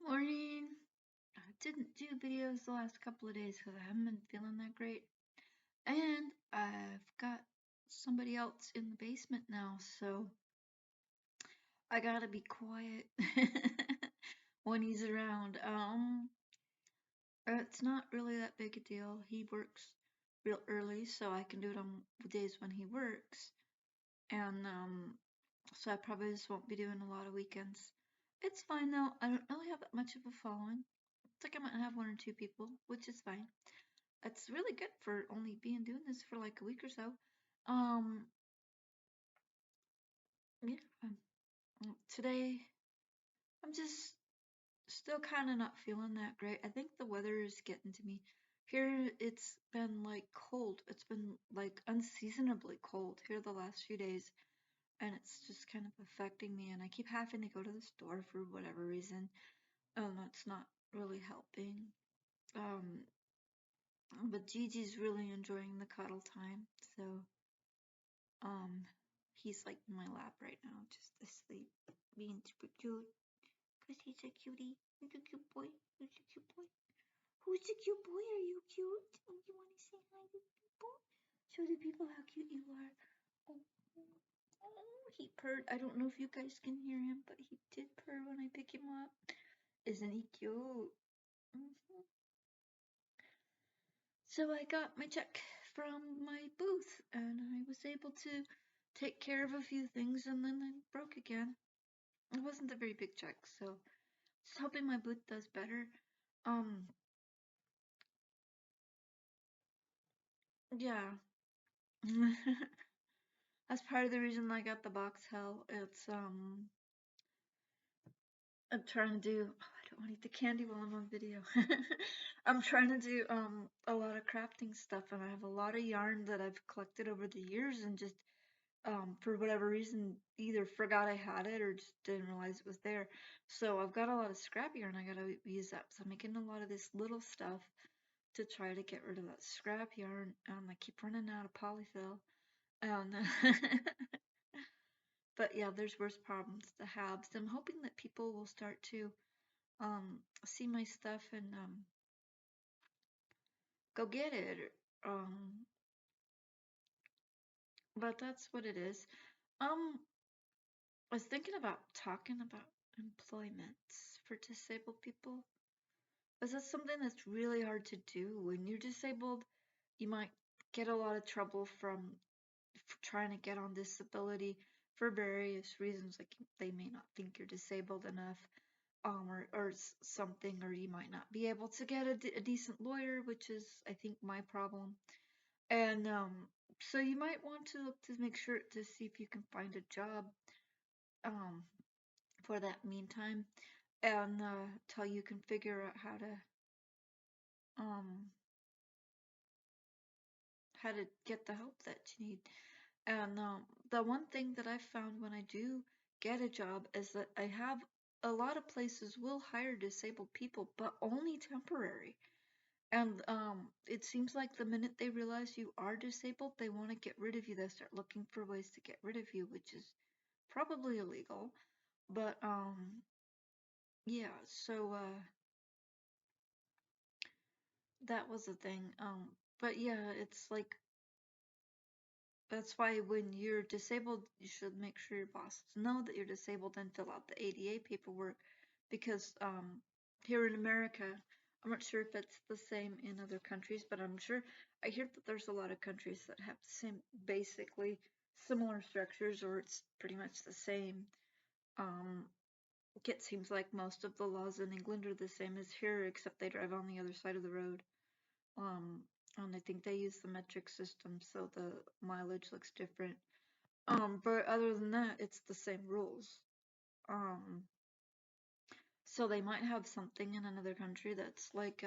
Morning. I didn't do videos the last couple of days because I haven't been feeling that great. And I've got somebody else in the basement now, so I gotta be quiet when he's around. It's not really that big a deal. He works real early, so I can do it on the days when he works. And so I probably just won't be doing a lot of weekends. It's fine though. I don't really have that much of a following. It's like I might have one or two people, which is fine. It's really good for only being doing this for like a week or so. Um, yeah. Today I'm just still kind of not feeling that great. I think the weather is getting to me. Here it's been like cold. It's been like unseasonably cold here the last few days, and it's just kind of affecting me. And I keep having to go to the store for whatever reason. That's not really helping. Um, but Gigi's really enjoying the cuddle time, so Um, he's like in my lap right now, just asleep, being super cute. Cause he's a cutie. He's a cute boy. He's a cute boy. Who's the cute boy? Are you cute? Oh, you want to say hi to people? Show the people how cute you are. Oh, oh, he purred. I don't know if you guys can hear him, but he did purr when I pick him up. Isn't he cute? Hmm. So I got my check from my booth, and I was able to take care of a few things, and then I broke again. It wasn't a very big check, so just hoping my booth does better. Um, yeah. That's part of the reason I got the box hell. I'm trying to do I don't want to eat the candy while I'm on video. I'm trying to do a lot of crafting stuff, and I have a lot of yarn that I've collected over the years and just for whatever reason either forgot I had it or just didn't realize it was there. So I've got a lot of scrap yarn I gotta use up. So I'm making a lot of this little stuff to try to get rid of that scrap yarn. I keep running out of polyfill. And but yeah, there's worse problems to have. So I'm hoping that people will start to see my stuff and go get it. Um, but that's what it is. Um, I was thinking about talking about employment for disabled people. Is that something that's really hard to do? When you're disabled, you might get a lot of trouble from trying to get on disability for various reasons. Like they may not think you're disabled enough, or something, or you might not be able to get a decent lawyer, which is, I think, my problem. And so you might want to look to make sure to see if you can find a job um, for that meantime, and till you can figure out um, how to get the help that you need. And the one thing that I found when I do get a job is that I have a lot of places will hire disabled people, but only temporary. And it seems like the minute they realize you are disabled, they want to get rid of you. They start looking for ways to get rid of you, which is probably illegal. But yeah, so that was the thing. But yeah, it's like that's why when you're disabled, you should make sure your bosses know that you're disabled and fill out the ADA paperwork because here in America, I'm not sure if it's the same in other countries, but I'm sure I hear that there's a lot of countries that have the same, basically similar structures, or it's pretty much the same. Um, it seems like most of the laws in England are the same as here, except they drive on the other side of the road. Um, and I think they use the metric system, so the mileage looks different. But other than that, it's the same rules. Um, so they might have something in another country that's like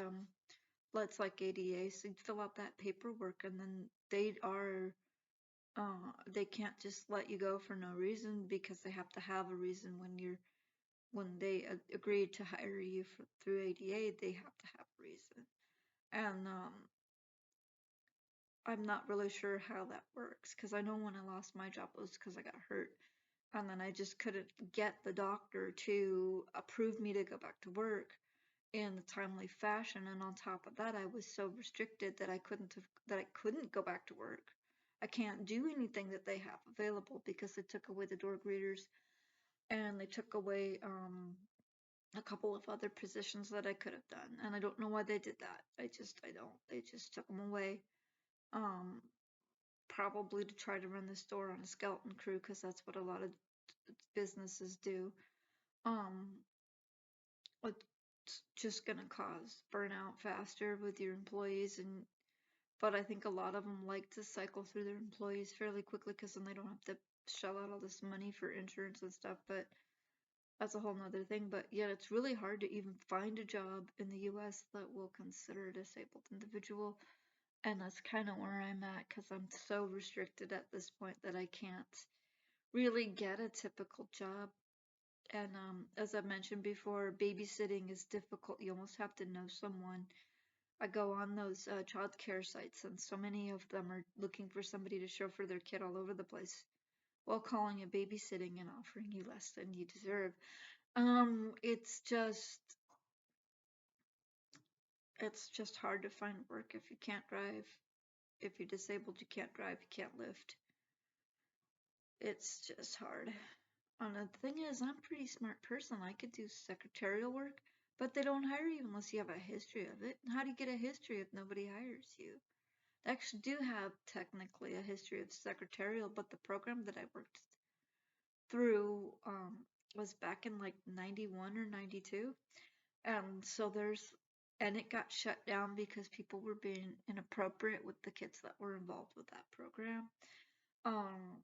ADA. So you fill out that paperwork, and then they can't just let you go for no reason because they have to have a reason when they agree to hire you through ADA. They have to have a reason, and I'm not really sure how that works because I know when I lost my job it was because I got hurt. and then I just couldn't get the doctor to approve me to go back to work in a timely fashion. And on top of that, I was so restricted that I couldn't go back to work. I can't do anything that they have available because they took away the door greeters, and they took away a couple of other positions that I could have done. And I don't know why they did that. I don't. They just took them away. Um, Probably to try to run the store on a skeleton crew, because that's what a lot of businesses do. Um, it's just gonna cause burnout faster with your employees, and but I think a lot of them like to cycle through their employees fairly quickly because then they don't have to shell out all this money for insurance and stuff. But that's a whole nother thing. But yeah, it's really hard to even find a job in the US that will consider a disabled individual. And that's kind of where I'm at because I'm so restricted at this point that I can't really get a typical job. And as I mentioned before, babysitting is difficult. You almost have to know someone. I go on those child care sites, and so many of them are looking for somebody to chauffeur their kid all over the place while calling it babysitting and offering you less than you deserve. It's just hard to find work if you can't drive. If you're disabled, you can't drive, you can't lift. It's just hard. And the thing is, I'm a pretty smart person. I could do secretarial work, but they don't hire you unless you have a history of it. How do you get a history if nobody hires you? I actually do have technically a history of secretarial, but the program that I worked through was back in like 91 or 92. And so and it got shut down because people were being inappropriate with the kids that were involved with that program. Um,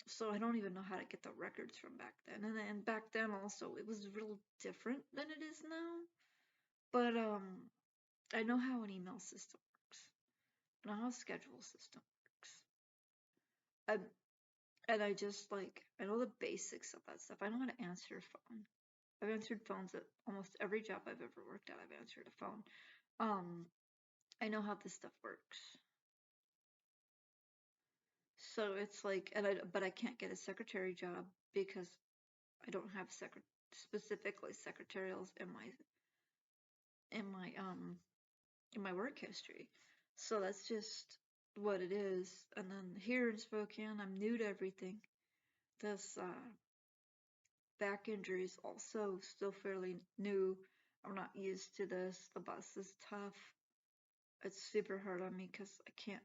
so I don't even know how to get the records from back then. And then back then also it was real different than it is now. But I know how an email system works. I know how a schedule system works. I and I just like I know the basics of that stuff. I know how to answer a phone. I've answered phones at almost every job I've ever worked at. I've answered a phone. Um, I know how this stuff works. So it's like, but I can't get a secretary job because I don't have specifically secretarials in my in my work history. So that's just what it is. And then here in Spokane, I'm new to everything. This back injury is also still fairly new. I'm not used to this. The bus is tough. It's super hard on me because I can't.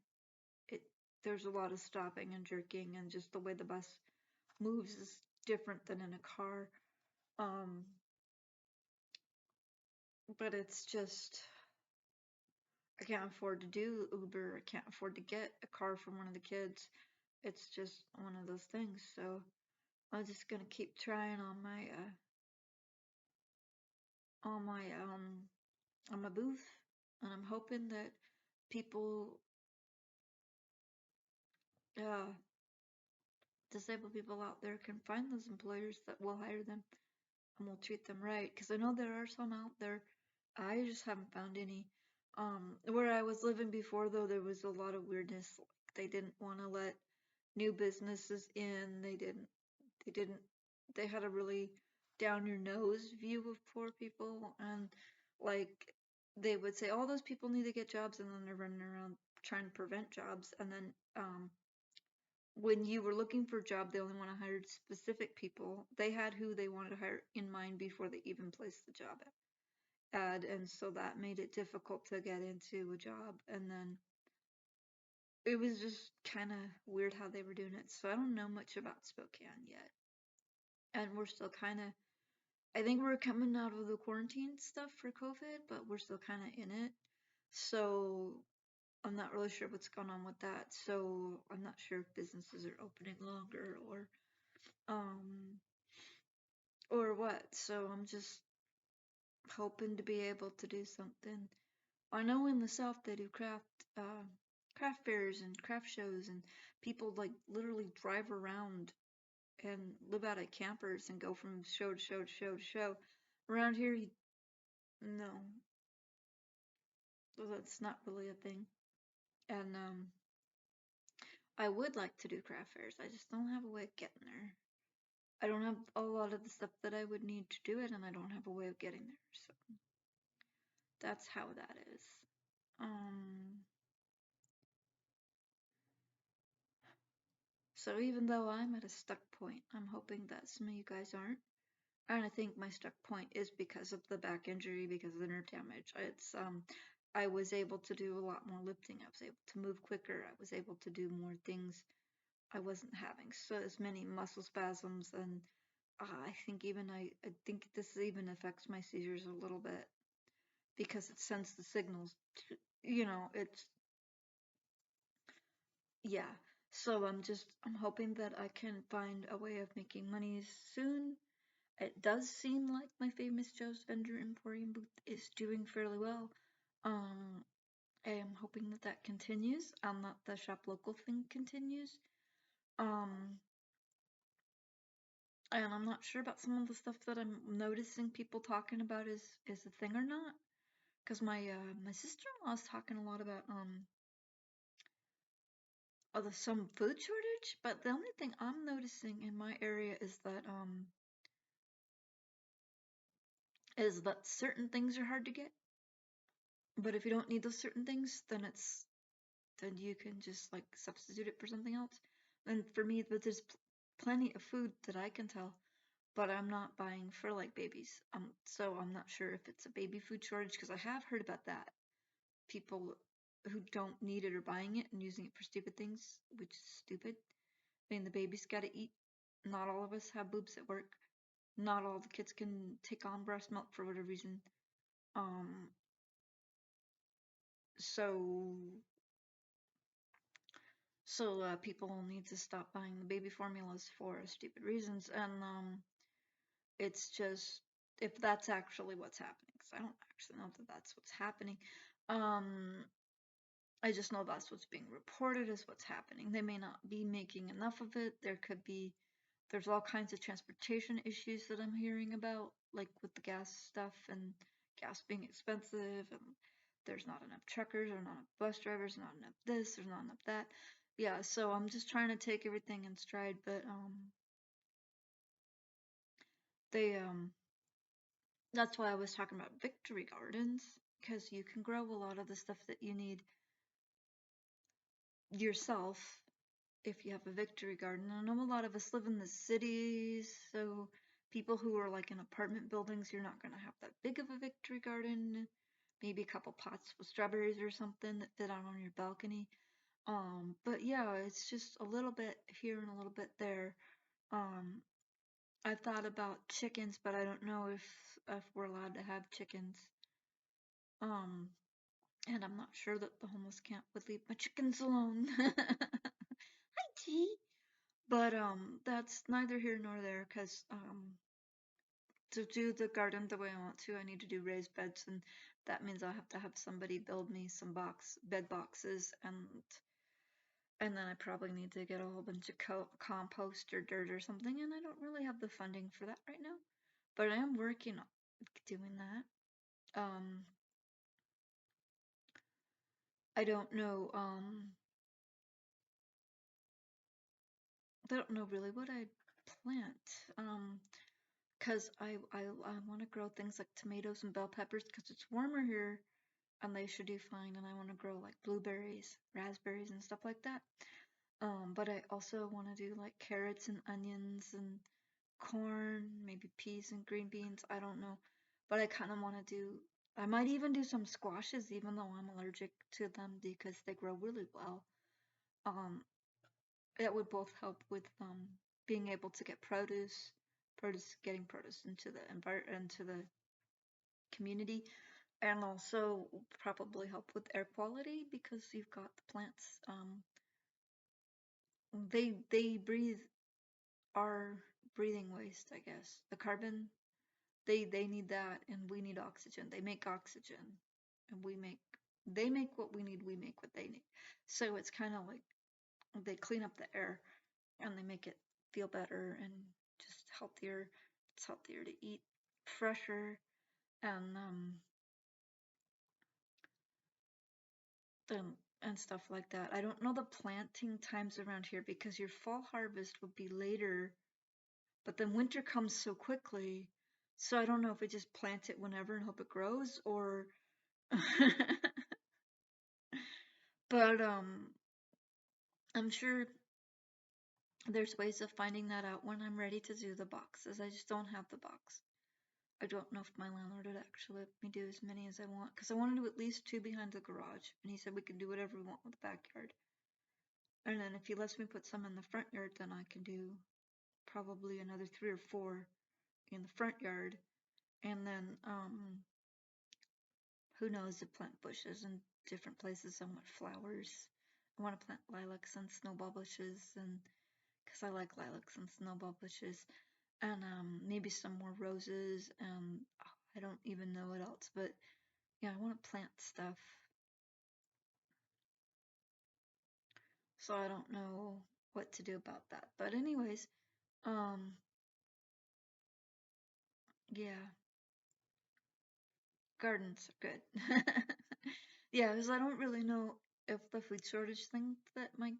It There's a lot of stopping and jerking, and just the way the bus moves is different than in a car. Um, but it's just I can't afford to do Uber. I can't afford to get a car from one of the kids. It's just one of those things. So I'm just gonna keep trying on my on my booth, and I'm hoping that people, uh, disabled people out there can find those employers that will hire them and will treat them right. Because I know there are some out there. I just haven't found any. Where I was living before, though, there was a lot of weirdness. Like they didn't want to let new businesses in. They didn't. They had a really down your nose view of poor people, and like they would say, all those people need to get jobs, and then they're running around trying to prevent jobs. And then when you were looking for a job, they only want to hire specific people. They had who they wanted to hire in mind before they even placed the job ad, and so that made it difficult to get into a job. And then it was just kind of weird how they were doing it. So I don't know much about Spokane yet, and we're still kind of. I think we're coming out of the quarantine stuff for COVID, but we're still kind of in it. So I'm not really sure what's going on with that. So I'm not sure if businesses are opening longer um or what. So I'm just hoping to be able to do something. I know in the South they do craft fairs and craft shows, and people like literally drive around and live out of campers and go from show to show to show to show. Around here, no, that's not really a thing. And I would like to do craft fairs. I just don't have a way of getting there. I don't have a lot of the stuff that I would need to do it, and I don't have a way of getting there. So that's how that is. Um, so even though I'm at a stuck point, I'm hoping that some of you guys aren't. And I think my stuck point is because of the back injury, because of the nerve damage. I was able to do a lot more lifting. I was able to move quicker. I was able to do more things. I wasn't having so as many muscle spasms, and I think this even affects my seizures a little bit because it sends the signals. To, it's yeah. So I'm hoping that I can find a way of making money soon. It does seem like my famous Joe's Vendor Emporium booth is doing fairly well. Um, I am hoping that that continues and that the shop local thing continues. Um, and I'm not sure about some of the stuff that I'm noticing people talking about is a thing or not. Because my sister-in-law is talking a lot about some food shortage, but the only thing I'm noticing in my area is that certain things are hard to get. But if you don't need those certain things, then you can just like substitute it for something else. And for me, but there's plenty of food that I can tell, but I'm not buying for like babies. So I'm not sure if it's a baby food shortage because I have heard about that. People who don't need it are buying it and using it for stupid things, which is stupid. I mean, the baby's got to eat. Not all of us have boobs at work. Not all the kids can take on breast milk for whatever reason. Um, so people need to stop buying the baby formulas for stupid reasons, and it's just if that's actually what's happening, because I don't actually know that that's what's happening. Um, I just know that's what's being reported as what's happening. They may not be making enough of it. There's all kinds of transportation issues that I'm hearing about, like with the gas stuff and gas being expensive, and there's not enough truckers or not enough bus drivers, not enough this, there's not enough that. Yeah, so I'm just trying to take everything in stride, but they that's why I was talking about victory gardens, because you can grow a lot of the stuff that you need yourself if you have a victory garden. I know a lot of us live in the cities, so people who are like in apartment buildings, you're not going to have that big of a victory garden. Maybe a couple pots with strawberries or something that fit out on your balcony. But yeah, it's just a little bit here and a little bit there. Um, I've thought about chickens, but I don't know if we're allowed to have chickens. Um, and I'm not sure that the homeless camp would leave my chickens alone. Hi, G. But that's neither here nor there, because to do the garden the way I want to, I need to do raised beds, and that means I'll have to have somebody build me some bed boxes, and then I probably need to get a whole bunch of compost or dirt or something, and I don't really have the funding for that right now. But I am working on doing that. I don't know. I don't know really what I'd plant. Cause I want to grow things like tomatoes and bell peppers because it's warmer here and they should do fine. And I want to grow like blueberries, raspberries, and stuff like that. But I also want to do like carrots and onions and corn, maybe peas and green beans. I don't know, but I kind of want to do. I might even do some squashes, even though I'm allergic to them because they grow really well. Um, it would both help with being able to get getting produce into the into the community, and also probably help with air quality because you've got the plants. They breathe our breathing waste, I guess. The carbon, they need that, and we need oxygen. They make oxygen, and they make what we need. We make what they need. So it's kind of like they clean up the air and they make it feel better and just healthier. It's healthier to eat, fresher, and and stuff like that. I don't know the planting times around here because your fall harvest would be later But then winter comes so quickly, so I don't know if we just plant it whenever and hope it grows, or but I'm sure there's ways of finding that out when I'm ready to do the boxes. I just don't have the box. I don't know if my landlord would actually let me do as many as I want, because I want to do at least two behind the garage, and he said we can do whatever we want with the backyard. And then if he lets me put some in the front yard, then I can do probably another three or four in the front yard. And then who knows, to plant bushes in different places. I want flowers. I want to plant lilacs and snowball bushes, and because I like lilacs and snowball bushes, and maybe some more roses, and I don't even know what else, but yeah, I want to plant stuff. So I don't know what to do about that. But anyways, um, yeah, gardens are good. Yeah, because I don't really know if the food shortage thing that my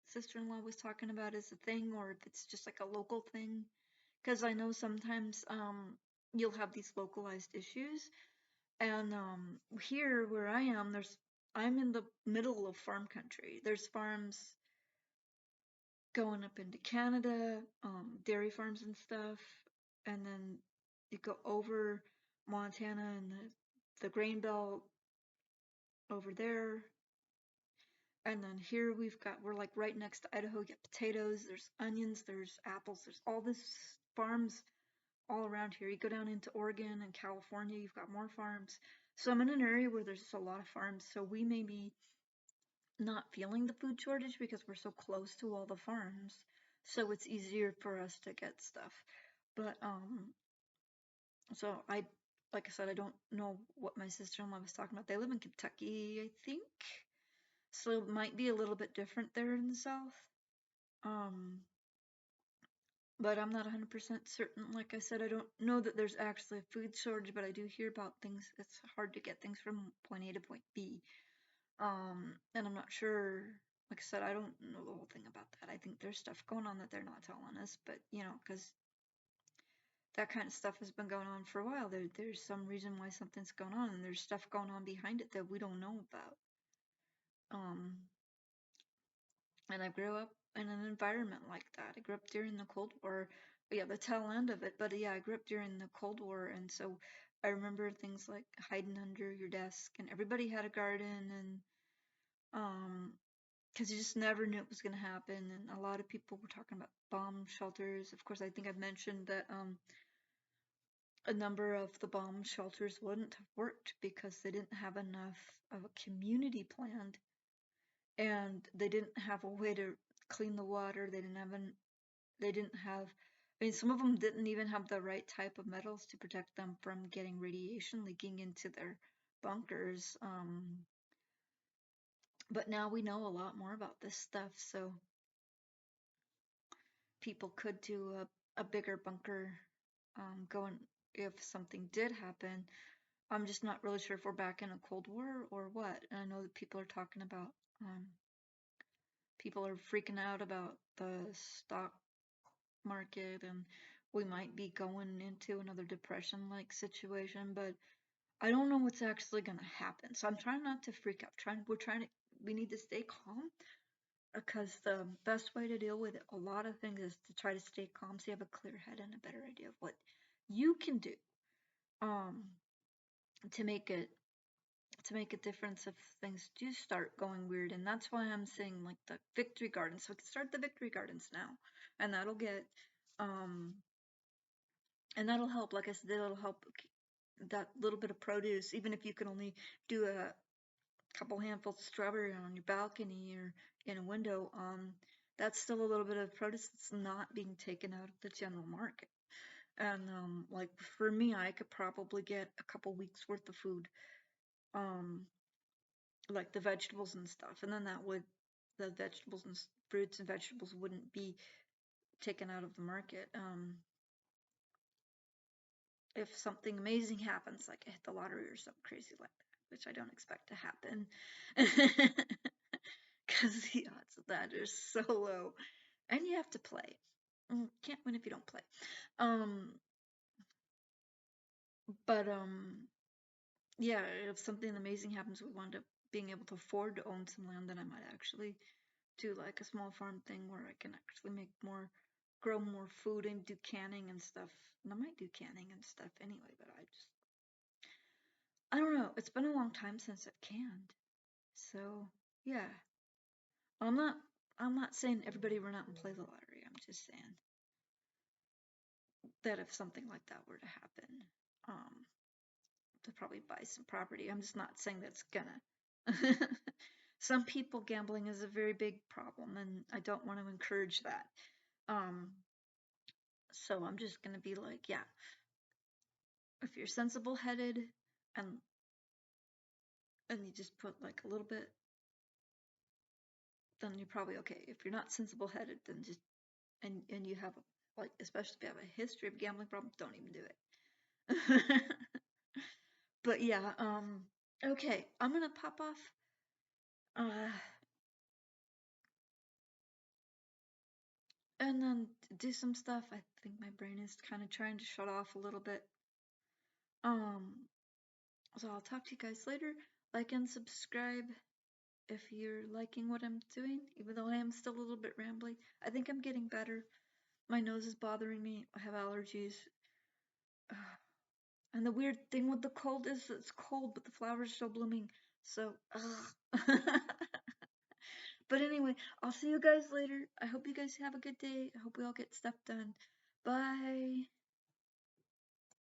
sister-in-law was talking about is a thing, or if it's just like a local thing. Because I know sometimes you'll have these localized issues, and here where I am, I'm in the middle of farm country. There's farms going up into Canada, dairy farms and stuff, and then you go over Montana and the grain belt over there. And then here we're like right next to Idaho. You get potatoes, there's onions, there's apples, there's all this farms all around here. You go down into Oregon and California, you've got more farms. So I'm in an area where there's a lot of farms. So we may be not feeling the food shortage because we're so close to all the farms. So it's easier for us to get stuff. But so like I said, I don't know what my sister-in-law was talking about. They live in Kentucky, I think. So it might be a little bit different there in the South. Um, but I'm not 100% certain. Like I said, I don't know that there's actually a food shortage, but I do hear about things. It's hard to get things from point A to point B. And I'm not sure. Like I said, I don't know the whole thing about that. I think there's stuff going on that they're not telling us, but because that kind of stuff has been going on for a while. There's some reason why something's going on, and there's stuff going on behind it that we don't know about. Um, and I grew up in an environment like that. I grew up during the Cold War. Yeah, the tail end of it, but yeah, I grew up during the Cold War, and so I remember things like hiding under your desk, and everybody had a garden, and because you just never knew it was going to happen. And a lot of people were talking about bomb shelters. Of course, I think I've mentioned that a number of the bomb shelters wouldn't have worked because they didn't have enough of a community planned, and they didn't have a way to clean the water. They didn't have. I mean, some of them didn't even have the right type of metals to protect them from getting radiation leaking into their bunkers. But now we know a lot more about this stuff, so people could do a bigger bunker going if something did happen. I'm just not really sure if we're back in a Cold War or what. And I know that people are freaking out about the stock market, and we might be going into another depression-like situation, but I don't know what's actually going to happen. So I'm trying not to freak out. We need to stay calm, because the best way to deal with a lot of things is to try to stay calm so you have a clear head and a better idea of what you can do um to make a difference if things do start going weird. And that's why I'm saying like the victory gardens. So we can start the victory gardens now, and um that'll help. Like I said, that'll help that little bit of produce, even if you can only do a couple handfuls of strawberry on your balcony or in a window. That's still a little bit of produce that's not being taken out of the general market. And like for me, I could probably get a couple weeks worth of food, um, like the vegetables and stuff, and then the vegetables and fruits and vegetables wouldn't be taken out of the market. If something amazing happens, like I hit the lottery or something crazy like that, which I don't expect to happen, because the odds of that are so low, and you have to play. Can't win if you don't play. Um, but yeah, if something amazing happens, we wind up being able to afford to own some land, then I might actually do like a small farm thing where I can actually make more, grow more food and do canning and stuff. And I might do canning and stuff anyway, but I don't know. It's been a long time since I've canned. So, yeah. I'm not I'm not saying everybody run out and play the lottery. I'm just saying that if something like that were to happen, um, to probably buy some property. I'm just not saying that's gonna. Some people gambling is a very big problem, and I don't want to encourage that. Um, so I'm just gonna be like, yeah, if you're sensible headed and you just put like a little bit, then you're probably okay. If you're not sensible headed, then just and you have like, especially if you have a history of gambling problems, don't even do it. But yeah, okay, I'm gonna pop off. Uh, and then do some stuff. I think my brain is kind of trying to shut off a little bit. Um, so I'll talk to you guys later. Like and subscribe if you're liking what I'm doing, even though I am still a little bit rambly. I think I'm getting better. My nose is bothering me. I have allergies. And the weird thing with the cold is it's cold, but the flowers are still blooming. So, but anyway, I'll see you guys later. I hope you guys have a good day. I hope we all get stuff done. Bye.